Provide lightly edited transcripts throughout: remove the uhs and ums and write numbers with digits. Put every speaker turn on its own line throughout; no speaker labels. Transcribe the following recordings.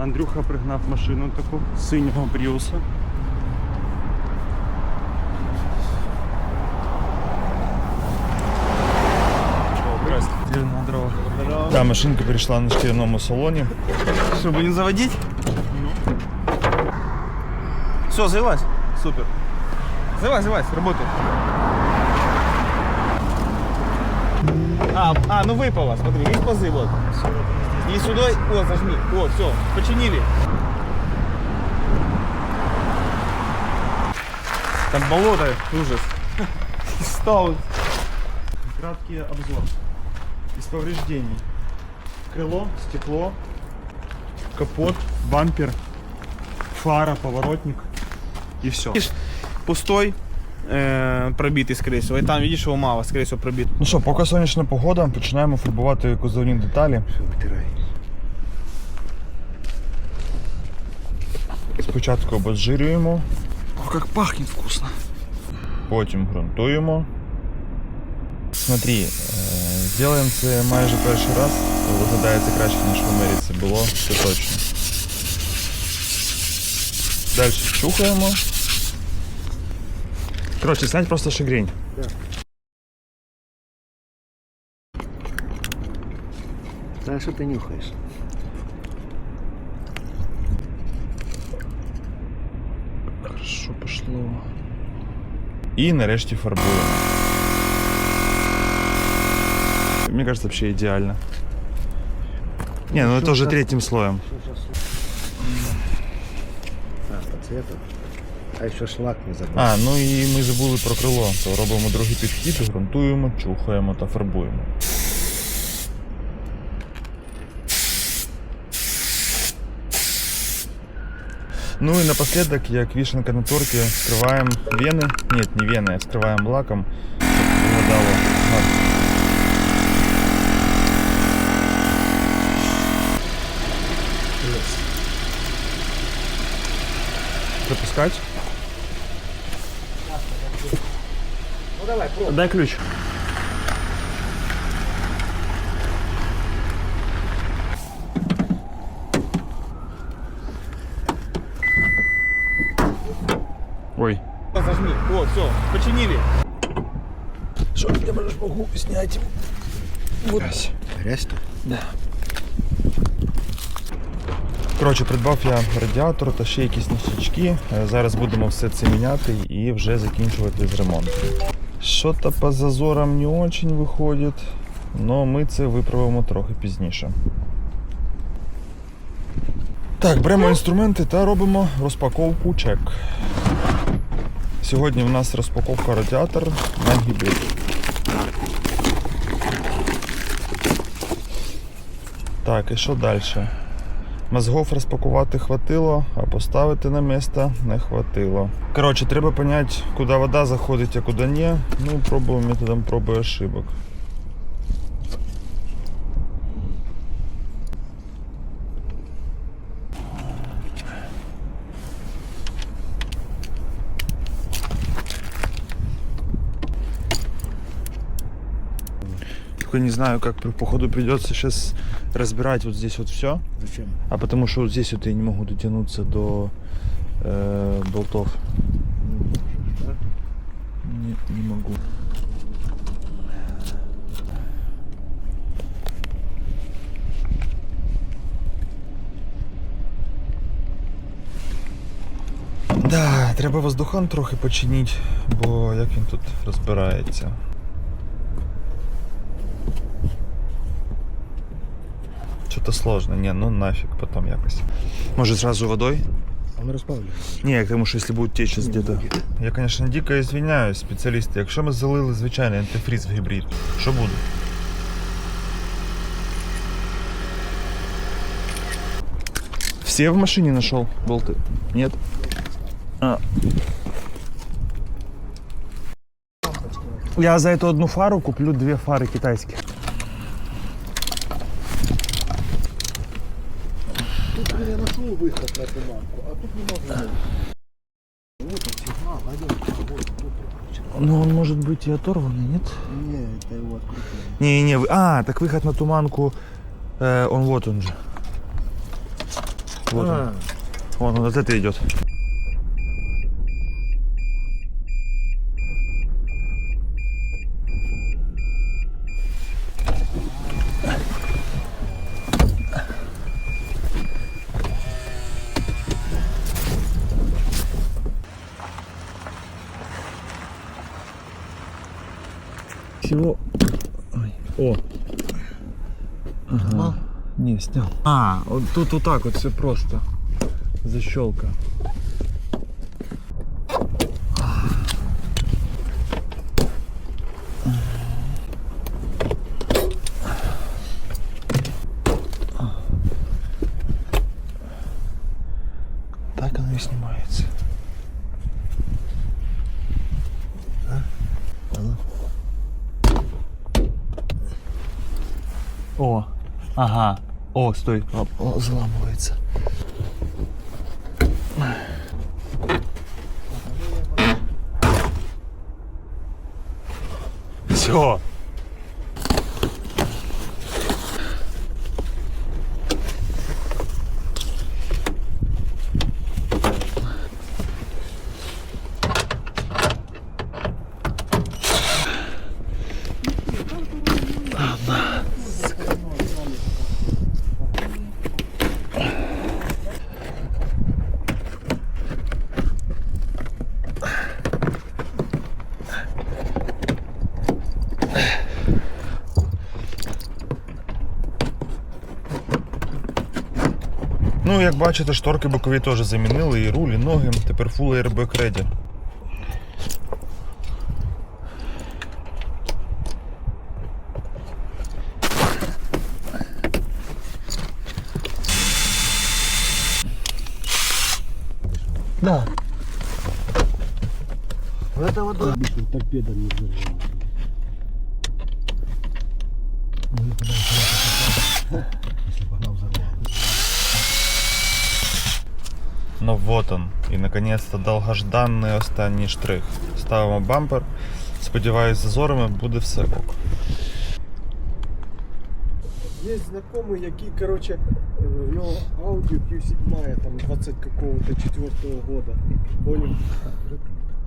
Андрюха пригнав машину таку синього Пріуса. Здорово. Да, машинка перешла на шкіряному салоні.
Что, будем заводить? Все, завелась? Супер. Завелась, работает. Ну выпало, смотри, есть пазы, вот. И сюда, вот, зажми, вот, все, починили. Там болото, ужас. Стал.
Краткий обзор из повреждений. Крыло, стекло, капот, бампер, фара, поворотник и все.
Пустой, пробитий, скорее всего. І там, видиш, його мало, скорее всего, пробит.
Ну що, поки сонячна погода, починаємо фарбувати кузовні деталі. Спочатку обезжирюємо.
О, как пахнет вкусно.
Потім ґрунтуємо. Смотри, зробимо це майже перший раз, виглядає це краще, ніж в Америці було, це точно. Далі чухаємо. Коротше, снять просто шагрень.
Да, что ты нюхаешь?
Хорошо пошло. І нарешті фарбуємо. Мне кажется, вообще идеально. Не, ну это уже третьим слоем.
По цвету. А еще шлак не забыл.
Ну і ми забули про крило. То робимо другий підхід, ґрунтуємо, чухаємо та фарбуємо. Ну и напоследок, як вишенка на торте, скрываем вены. Нет, не вены, а скрываем лаком, чтобы виглядало гарно. Пропускать?
Ну давай, пробуй.
Дай ключ. Ой.
Зажми, вот, все, починили.
Что, я могу снять? Вот.
Грязь-то?
Да. Коротше, придбав я радіатор та ще якісь носички. Зараз будемо все це міняти і вже закінчувати з ремонтом. Що-то по зазорам не очень виходить, але ми це виправимо трохи пізніше. Так, беремо інструменти та робимо розпаковку чек. Сьогодні у нас розпаковка радіатор на гібрид. Так, і що далі? Мозгов розпакувати хватило, а поставити на місце не хватило. Коротше, треба зрозуміти, куди вода заходить, а куди ні. Ну, пробуємо методом проб і ошибок. Только не знаю, как по ходу придется сейчас разбирать вот здесь вот все.
Зачем?
А потому что вот здесь вот я не могу дотянуться до болтов.
Да?
Нет, не могу. Да, треба воздухан трохи починити, бо як він тут розбирається. Что-то сложно, не, ну нафиг потом якось. Может сразу водой?
Он розбавлює.
Не, к тому, что если будет течь где-то. Я, конечно, дико извиняюсь, спеціалісти. Якщо ми залили звичайний антифриз в гібрид, що буде? Все в машине нашел болты? Нет? Я за эту одну фару куплю 2 фары китайских.
Тут я нашел выход на эту лампу, а тут не можно. Вот он сигнал, один, вот тут прикручен.
Ну он может быть и оторванный, нет?
Не, это его открытие.
Не, так выход на туманку, он вот он же. Вот он. Вон он, вот это идет. Всего... Ой. О! Ага. Не, снял. А, вот тут вот так вот все просто. Защелка. Так оно и снимается. О, ага. О, стой. О, взламывается. Все. Ну, як бачите, шторки бокові теж замінили, і руль, і ноги. Тепер Full Airbag Ready.
Да. Это вот торпеда не держала. Если погнал взорвал.
Ну вот он. І наконець-то довгожданий останній штрих. Ставимо бампер. Сподіваюсь, з зазорами буде все ок.
Есть знакомый, який, короче, у него Audi Q7 там 20 какого-то 4-го года. Понял?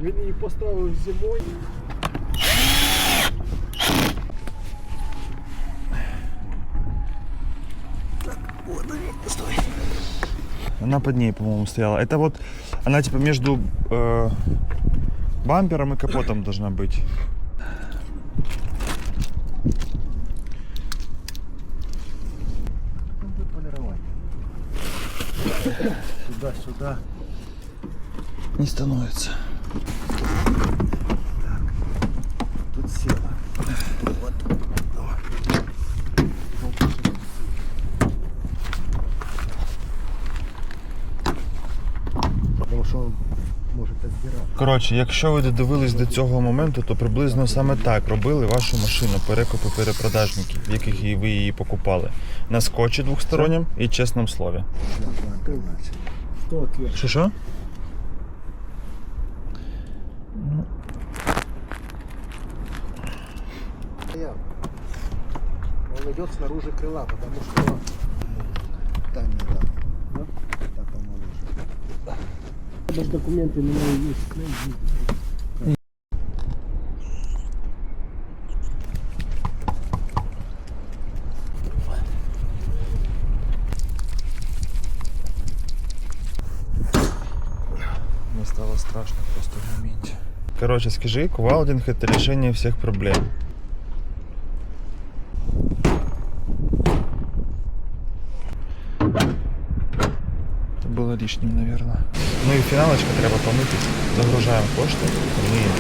Він її поставив зимою.
Она под ней, по-моему, стояла. Это вот, она типа между бампером и капотом должна быть.
Полировать. Сюда.
Не становится.
Тут села. Вот. Давай. Потому що він може так збирати.
Коротше, якщо ви додивились до цього моменту, то приблизно саме так робили вашу машину перекупи перепродажників, в яких ви її покупали. На скотчі двохстороннім і чесному слові.
Хто ответ?
Що?
Он идет снаружи крыла, потому что там не так. Да? Так поможешь. Даже документы на него есть.
Мне стало страшно просто в моменте. Короче, скажи, кувалдинг — это решение всех проблем. Это было лишним, наверное. Ну и финалочка, треба помити. Загружаємо кошти, миємо.